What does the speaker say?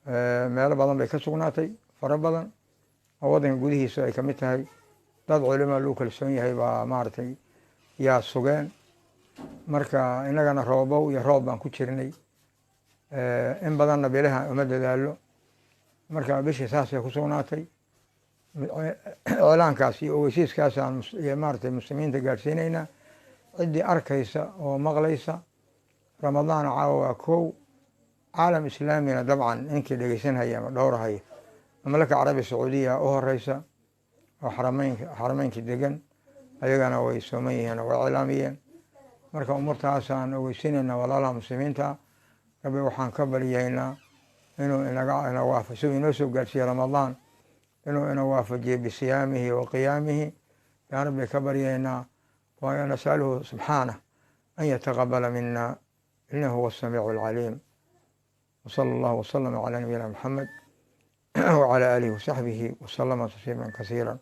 meelo badan bay ka sugnaatay fara badan oo waddanka gudihiisa ay ka mid tahay. dad culimo lagu kalsoon yahay baa maaragtay yaa sugeen. marka innagana roobow iyo roob baan ku jirnay, in badanna bilaha uma dadaalo. marka bishii saasay ku sugnaatay. iclaankaas iyo ogeysiiskaasaan maaragtay muslimiinta gaadhsiinaynaa. ciddii arkaysa oo maqlaysa ramadaan caawa waa kow. caalam islaamina dabcan ninkii dhegeysanhaya ama dhowrahaya mamlaka carabi sacuudiya u horeysa oo xarameynka degan, ayagana way sooman yihiin oo way iclaamiyeen. marka umurtaasaan ogeysiinaynaa walaalaha muslimiinta. rabbi waxaan ka baryaynaa inuu ina waafajiyo, inoo soo gaadhsiiye ramadaan, inuu ina waafajiyo bisiyaamihi wa qiyaamihi yaan rabbi ka baryaynaa. wa nasaluhu subxaanah an yataqabala mina inahu huwa asamiicu alcaliim. وصلى الله وسلم على نبينا محمد وعلى آله وصحبه وسلم تسليما كثيرا.